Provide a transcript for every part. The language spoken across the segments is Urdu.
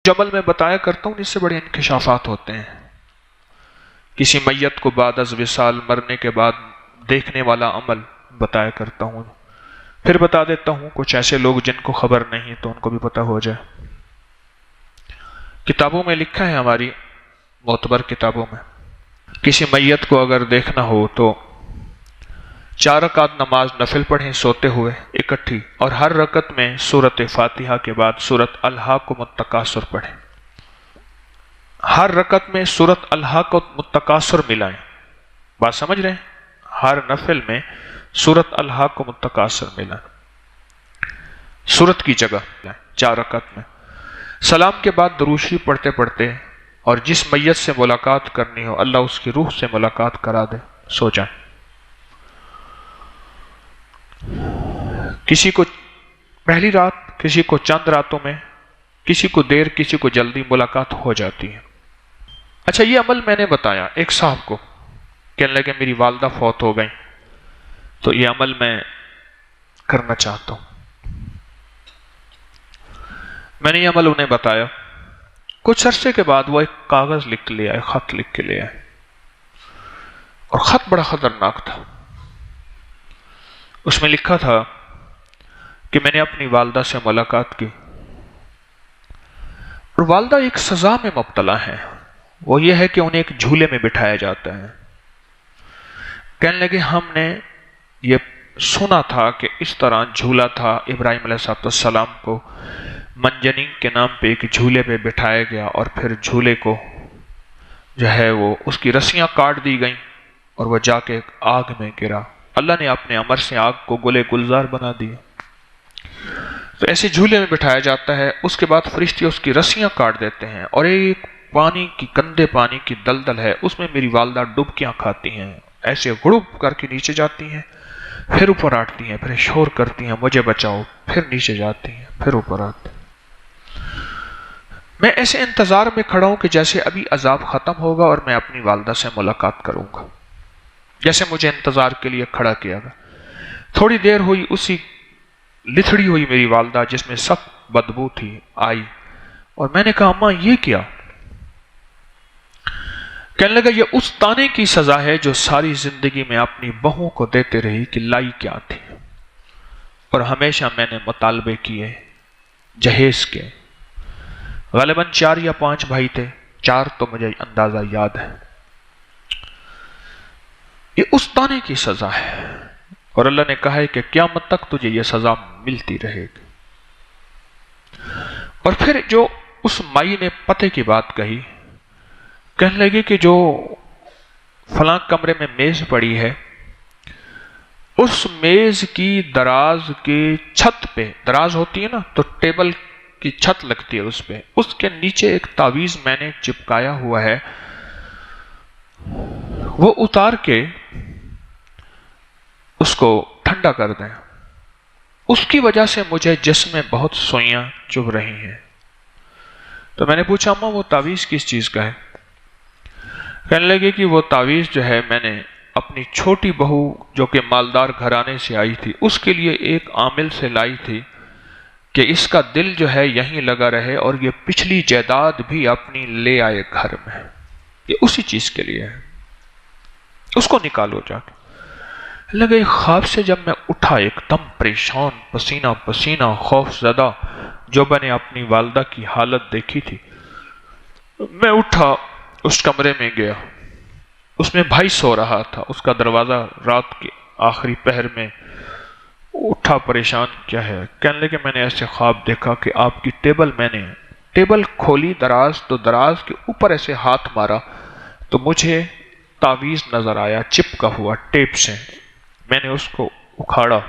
جو عمل میں بتایا کرتا ہوں اس سے بڑے انکشافات ہوتے ہیں. کسی میت کو بعد از وصال مرنے کے بعد دیکھنے والا عمل بتایا کرتا ہوں. پھر بتا دیتا ہوں کچھ ایسے لوگ جن کو خبر نہیں تو ان کو بھی پتہ ہو جائے. کتابوں میں لکھا ہے، ہماری معتبر کتابوں میں، کسی میت کو اگر دیکھنا ہو تو 4 رکعت نماز نفل پڑھیں سوتے ہوئے اکٹھی، اور ہر رکعت میں سورۃ فاتحہ کے بعد سورۃ الہاکم التکاثر پڑھیں. ہر رکعت میں سورۃ الہاکم التکاثر ملائیں. بات سمجھ رہے ہیں؟ ہر نفل میں سورۃ الہاکم التکاثر ملائیں، سورت کی جگہ 4 رکعت میں. سلام کے بعد درود شریف پڑھتے پڑھتے، اور جس میت سے ملاقات کرنی ہو اللہ اس کی روح سے ملاقات کرا دے، سو جائیں. کسی کو پہلی رات، کسی کو چند راتوں میں، کسی کو دیر، کسی کو جلدی ملاقات ہو جاتی ہے. اچھا، یہ عمل میں نے بتایا. ایک صاحب کو کہنے لگے میری والدہ فوت ہو گئیں تو یہ عمل میں کرنا چاہتا ہوں. میں نے یہ عمل انہیں بتایا. کچھ عرصے کے بعد وہ ایک کاغذ لکھ لے آئے، خط لکھ کے لے آئے، اور خط بڑا خطرناک تھا. اس میں لکھا تھا کہ میں نے اپنی والدہ سے ملاقات کی، اور والدہ ایک سزا میں مبتلا ہے. وہ یہ ہے کہ انہیں ایک جھولے میں بٹھایا جاتا ہے. کہنے لگے ہم نے یہ سنا تھا کہ اس طرح جھولا تھا، ابراہیم علیہ السلام کو منجنیق کے نام پہ ایک جھولے پہ بٹھایا گیا، اور پھر جھولے کو جو ہے وہ اس کی رسیاں کاٹ دی گئیں اور وہ جا کے آگ میں گرا. اللہ نے اپنے امر سے آگ کو گلے گلزار بنا دیا. تو ایسے جھولے میں بٹھایا جاتا ہے. اس کے بعد فرشتے اس کی رسیاں کاٹ دیتے ہیں، اور ایک پانی کی، گندے پانی کی دلدل ہے، اس میں میری والدہ ڈبکیاں کھاتی ہیں، ایسے غڑپ کر کے نیچے جاتی ہیں، پھر اوپر آتی ہیں، پھر شور کرتی ہیں مجھے بچاؤ، پھر نیچے جاتی ہیں، پھر اوپر آتی ہیں. میں ایسے انتظار میں کھڑا ہوں کہ جیسے ابھی عذاب ختم ہوگا اور میں اپنی والدہ سے ملاقات کروں گا، جیسے مجھے انتظار کے لیے کھڑا کیا گیا. تھوڑی دیر ہوئی، اسی لتھڑی ہوئی میری والدہ جس میں سخت بدبو تھی آئی، اور میں نے کہا اماں یہ کیا؟ کہنے لگا یہ اس تانے کی سزا ہے جو ساری زندگی میں اپنی بہوں کو دیتے رہی کہ لائی کیا تھی، اور ہمیشہ میں نے مطالبے کیے جہیز کے. غالباً 4 یا 5 بھائی تھے، 4 تو مجھے اندازہ یاد ہے. یہ اس تانے کی سزا ہے، اور اللہ نے کہا ہے کہ قیامت تک تجھے یہ سزا ملتی رہے گی. اور پھر جو اس مائی نے پتے کی بات کہی، کہنے لگے کہ جو فلاں کمرے میں میز پڑی ہے، اس میز کی دراز کی چھت پہ، دراز ہوتی ہے نا تو ٹیبل کی چھت لگتی ہے اس پہ، اس کے نیچے ایک تعویذ میں نے چپکایا ہوا ہے، وہ اتار کے اس کو ٹھنڈا کر دیں. اس کی وجہ سے مجھے جسم میں بہت سوئیاں چبھ رہی ہیں. تو میں نے پوچھا اماں وہ تعویذ کس چیز کا ہے؟ کہنے لگے کہ وہ تعویذ جو ہے میں نے اپنی چھوٹی بہو جو کہ مالدار گھرانے سے آئی تھی اس کے لیے ایک عامل سے لائی تھی کہ اس کا دل جو ہے یہیں لگا رہے، اور یہ پچھلی جائیداد بھی اپنی لے آئے گھر میں. یہ اسی چیز کے لیے ہے، اس کو نکالو جا کے. لگے خواب سے جب میں اٹھا ایک دم پریشان، پسینہ پسینہ، خوف زدہ، جو میں نے اپنی والدہ کی حالت دیکھی تھی، میں اٹھا اس کمرے میں گیا. اس میں بھائی سو رہا تھا، اس کا دروازہ رات کے آخری پہر میں اٹھا پریشان کیا ہے. کہنے لگے میں نے ایسے خواب دیکھا کہ آپ کی ٹیبل، میں نے ٹیبل کھولی دراز تو دراز کے اوپر ایسے ہاتھ مارا تو مجھے تعویذ نظر آیا چپکا ہوا ٹیپ سے. میں نے اس کو اکھاڑا،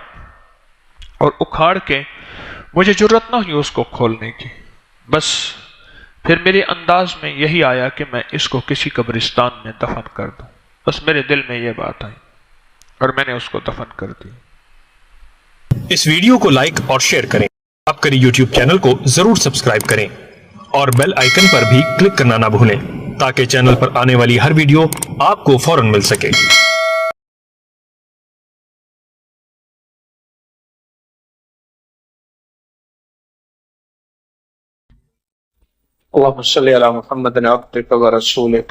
اور اکھاڑ کے مجھے جرت نہ ہوئی اس کو کھولنے کی. بس پھر میرے انداز میں یہی آیا کہ میں اس کو کسی قبرستان میں دفن کر دوں. بس میرے دل میں یہ بات آئی اور میں نے اس کو دفن کر دی. اس ویڈیو کو لائک اور شیئر کریں. آپ کری یوٹیوب چینل کو ضرور سبسکرائب کریں اور بیل آئیکن پر بھی کلک کرنا نہ بھولیں تاکہ چینل پر آنے والی ہر ویڈیو آپ کو فوراً مل سکے. اللهم صل على محمد عبدك ورسولك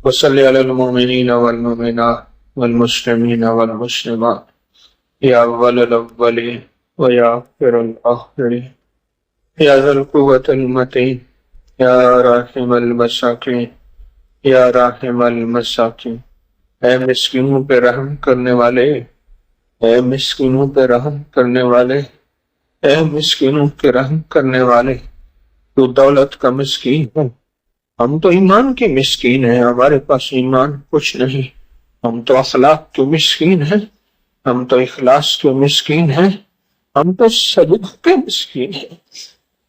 وصل على المؤمنين والمؤمنات والمسلمين والمسلمات يا أول الأولين ويا آخر الآخرين يا ذا القوة المتين يا راحم المساکین یا راحم المساکین، اے مسکینوں پہ رحم کرنے والے، اے مسکینوں پہ رحم کرنے والے، اے مسکینوں پہ رحم کرنے والے، تو دولت کا مسکین ہے، ہم تو ایمان کے مسکین ہیں، ہمارے پاس ایمان کچھ نہیں، ہم تو اخلاق کے مسکین ہیں، ہم تو اخلاص کے مسکین ہیں، ہم تو سجدہ کے مسکین ہیں۔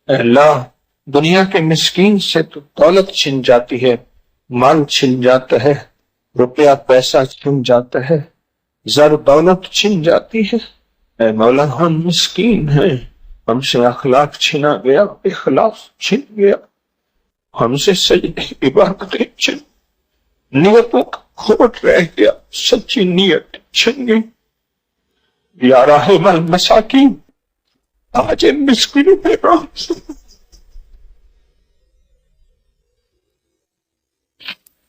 اے اللہ، دنیا کے مسکین سے تو دولت چھن جاتی ہے، مال چھن جاتا ہے، روپیہ پیسہ چھن جاتا ہے، زر دولت چھن جاتی ہے۔ اے مولا، ہم مسکین ہیں، ہم سے اخلاق چھنا گیا، اخلاص چھن گیا، ہم سے سجدہ عبادتیں چھن، نیتوں کا کھوٹ رہ گیا، سچی نیت چھن گئی۔ یا راحم المساکین، آج مسکینوں پہ رحم،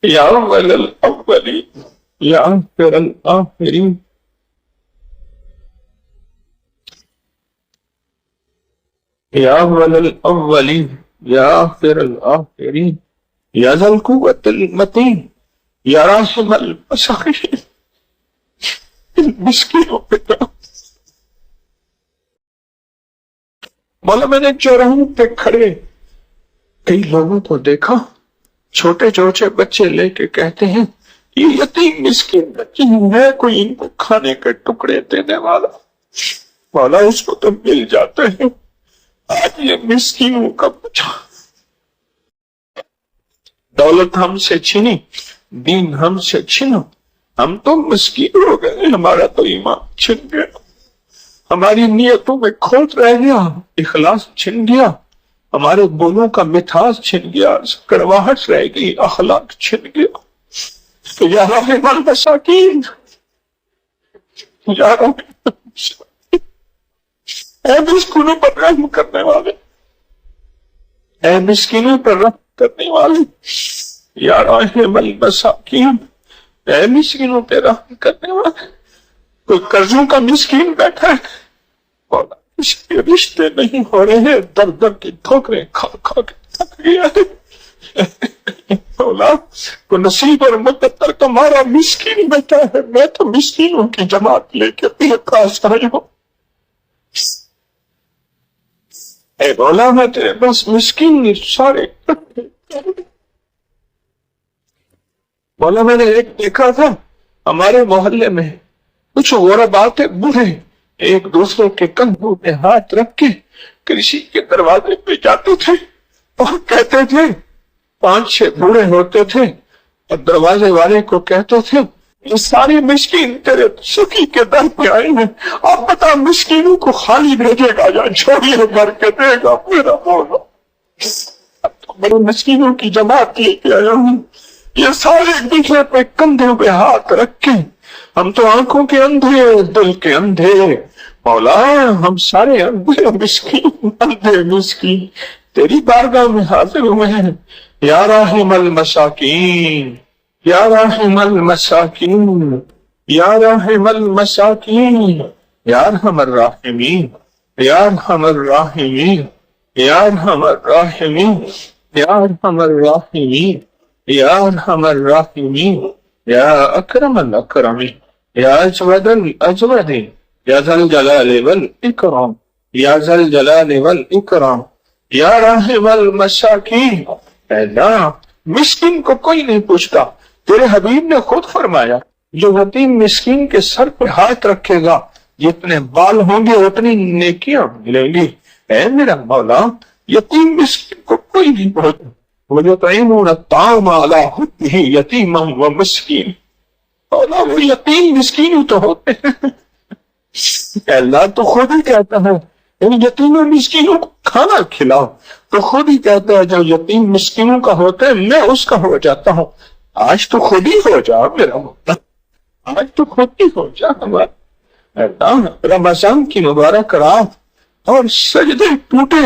یا اول الاولین یا آخر الآخرین، یا اول الاولین یا آخر الآخرین، یا ذا القوة المتین یا راحم المساکین، ان مسکینوں پہ رحم۔ مولا، میں نے چوراہوں پہ کھڑے کئی لوگوں کو دیکھا، چھوٹے چھوٹے بچے لے کے کہتے ہیں یہ یتیم مسکین بچے ہیں، کوئی ان کو کھانے کے ٹکڑے دینے والا۔ مولا، اس کو تو مل جاتے ہیں، آج یہ مسکینوں کا بچہ، دولت ہم سے چھینی، دین ہم سے چھینا، ہم تو مسکین ہو گئے، ہمارا تو ایمان چھن گیا، ہماری نیتوں میں کھوٹ رہ گیا، اخلاص چھن گیا، ہمارے بولوں کا مٹھاس چھن گیا، کڑواہٹ رہ گئی، اخلاق چھن گیا۔ تو یا راحم المساکین، یا راحم المساکین، اے مسکینوں پر رحم کرنے والے، اے مسکینوں پر رحم کرنے والے، یا راحم المساکین، اے مسکینوں پہ رحم کرنے والے۔ کوئی قرضوں کا مسکین بیٹھا ہے، مولا اس کے رشتے نہیں ہو رہے ہیں، در در کی ٹھوکریں کھا کھا کے تھک گیا ہے۔ مولا، کو نصیب اور مقدر تمہارا مسکین بیٹھا ہے، میں تو مسکینوں کی جماعت لے کے بھی پاس آئی ہوں۔ اے مولا، میں تیرے بس مسکین سارے مولا، میں نے ایک دیکھا تھا ہمارے محلے میں، کچھ غربا تھے، بوڑھے، ایک دوسرے کے کندھوں میں ہاتھ رکھ کے کسی کے دروازے پہ جاتے تھے اور کہتے تھے، 5-6 بوڑھے ہوتے تھے اور دروازے والے کو کہتے تھے یہ سارے مسکین تیرے سخی کے در پہ آئے ہیں، آپ بتا مسکینوں کو خالی بھیجے گا یا جھولیاں بھر کے دے گا میرا مولا؟ اب تو بڑے مسکینوں کی جماعت لے کے آیا ہوں، یہ سارے ایک دوسرے پہ کندھوں پہ ہاتھ رکھ کے، ہم تو آنکھوں کے اندھے، دل کے اندھے، مولا ہم سارے اندھے مسکین، اندھے مسکین تیری بارگاہ میں حاضر ہوئے ہیں۔ یا راحم المساکین، یا راحم المساکین، یا راحم المساکین، یا ارحم الراحمین، یا ارحم الراحمین، یا ارحم الراحمین، یا ارحم الراحمین، یا ارحم الراحمین، یا اکرم الاکرمین، یا اجود الاجودین، یا ذا الجلال والاکرام، یا ذا الجلال والاکرام، یا راحم المساکین۔ اے اللہ، مسکین کو کوئی نہیں پوچھتا، تیرے حبیب نے خود فرمایا جو یتیم مسکین کے سر پہ ہاتھ رکھے گا جتنے بال ہوں گے اتنی نیکیاں ملیں گی۔ اے میرا مولا، یتیم مسکین کو کوئی نہیں پوچھتا، وَيُطْعِمُونَ الطَّعَامَ عَلَىٰ حُبِّهِ يَتِيمًا وَمِسْكِينًا۔ مولا، وہ یتیم مسکین تو ہوتے ہیں، اللہ تو خود ہی کہتا ہے ان یتیموں مسکینوں کو کھانا کھلاؤ، تو خود ہی کہتا ہے جو یتیم مسکینوں کا ہوتا ہے میں اس کا ہو جاتا ہوں۔ آج تو خود ہی ہو جا میرا مولا، آج تو خود ہی ہو جا ہمارا۔ رمضان کی مبارک رات اور سجدے ٹوٹے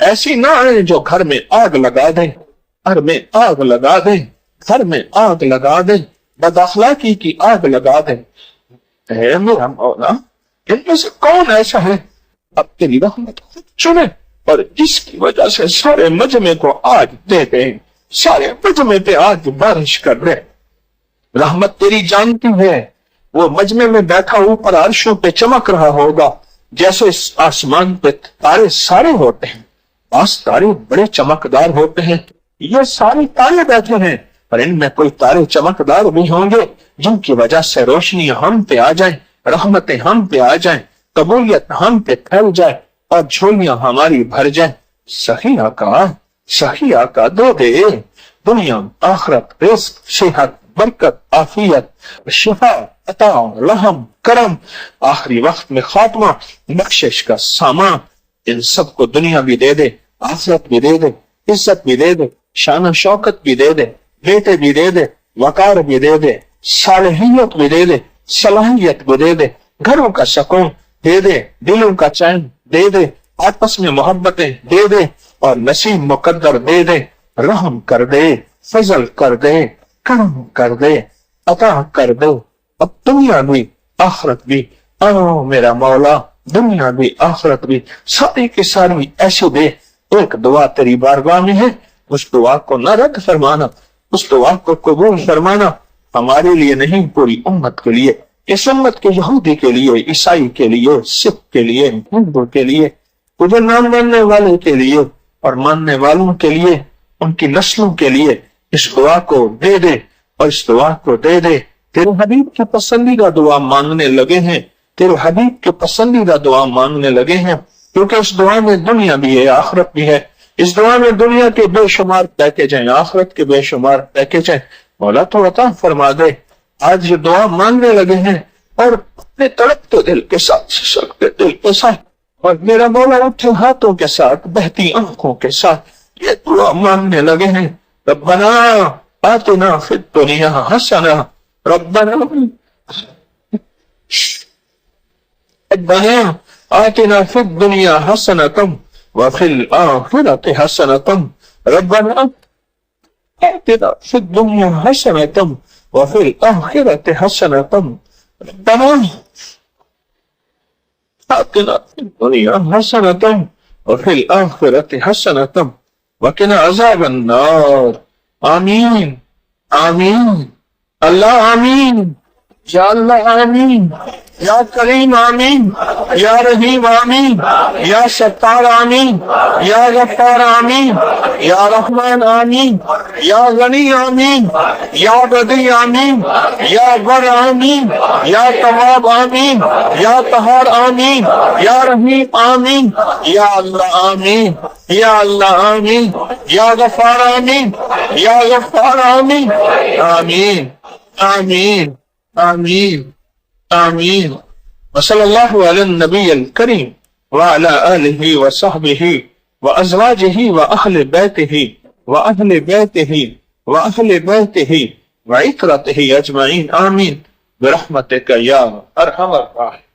ایسی نہ آئے جو گھر میں آگ لگا دیں، گھر میں آگ لگا دیں، گھر میں آگ لگا دیں، بد اخلاقی کی آگ لگا دیں۔ اے میرا مولا، ان میں سے کون ایسا ہے اب تیری رحمت خود چنے اور جس کی وجہ سے سارے مجمع کو آج دے دے، سارے مجمع پہ آج بارش کر دے۔ رحمت تیری جانتی ہے، وہ مجمع میں بیٹھا اوپر عرشوں پہ چمک رہا ہوگا جیسے اس آسمان پہ تارے سارے ہوتے ہیں، بعض تارے بڑے چمکدار ہوتے ہیں، یہ سارے تارے بیٹھے ہیں، اور ان میں کوئی تارے چمکدار بھی ہوں گے جن کی وجہ سے روشنی ہم پہ آ جائیں، رحمتیں ہم پہ آ جائیں، قبولیت ہم پہ پھیل جائے اور جھولیاں ہماری بھر جائیں۔ صحیح آقا دو دے، دنیا آخرت، رزق، صحت، برکت، عافیت، شفا، عطا، رحم، کرم، آخری وقت میں خاتمہ، بخشش کا سامان، ان سب کو دنیا بھی دے دے، آخرت بھی دے دے، عزت بھی دے دے، شان و شوکت بھی دے دے، بیٹے بھی دے دے، وقار بھی دے دے، صالحیت بھی دے دے، صلاحیت بھی دے دے، گھروں کا سکون دے دے، دلوں کا چین دے دے، آپس میں محبتیں دے دے، اور نصیب مقدر دے دے، رحم کر دے، فضل کر دے، کرم کر دے، عطا کر دے، اب دنیا بھی آخرت بھی، او میرا مولا، دنیا بھی آخرت بھی ساری کی ساری ایسے دے۔ ایک دعا تیری بارگاہ میں ہے، اس دعا کو نہ رد فرمانا، اس دعا کو قبول فرمانا، ہمارے لیے نہیں پوری امت کے لیے، اس امت کے یہودی کے لیے، عیسائی کے لیے، سکھ کے لیے، ہندو کے لیے، تجھے نہ ماننے والے کے لیے اور ماننے والوں کے لیے، ان کی نسلوں کے لیے اس دعا کو دے دے، اور اس دعا کو دے دے۔ تیرے حبیب کی پسندیدہ دعا مانگنے لگے ہیں، تیرے حبیب کی پسندیدہ دعا مانگنے لگے ہیں، کیونکہ اس دعا میں دنیا بھی ہے، آخرت بھی ہے، اس دعا میں دنیا کے بے شمار پیکج ہیں، آخرت کے بے شمار پیکج ہیں۔ مولا تو عطا فرما دے۔ آج یہ دعا مانگنے لگے ہیں اور اپنے تڑپتے دل کے ساتھ، سسکتے دل کے ساتھ، اور میرا مولا اٹھے ہاتھوں کے ساتھ، بہتی آنکھوں کے ساتھ یہ دعا مانگنے لگے ہیں۔ ربنا آتنا فی الدنیا حسنہ، ربنا آتنا فی الدنیا حسنۃ وفی الآخرۃ حسنۃ، ربنا آتنا فی الدنیا حسنۃ وفی الآخرۃ حسنۃ، ربنا آتنا فی الدنیا حسنۃ وفی الآخرۃ حسنۃ وقنا عذاب النار۔ آمین آمین، اللہ آمین، یا اللہ آمین، یا کریم آمین، یا رحیم آمین، یا ستار آمین، یا غفار آمین، یا رحمان آمین، یا غنی آمین، یا بدی آمین، یا بر آمین، یا تواب آمین، یا طہار آمین، یا رحیم آمین، یا اللہ آمین، یا اللہ آمین، یا غفار آمین، یا غفار آمین، آمین آمین آمین آمین۔ وصلی اللہ علی النبی الکریم وعلی آلہ وصحبہ وازواجہ واہل بیتہ واہل بیتہ واہل بیتہ وعترتہ اجمعین، آمین برحمتک یا ارحم الراحمین۔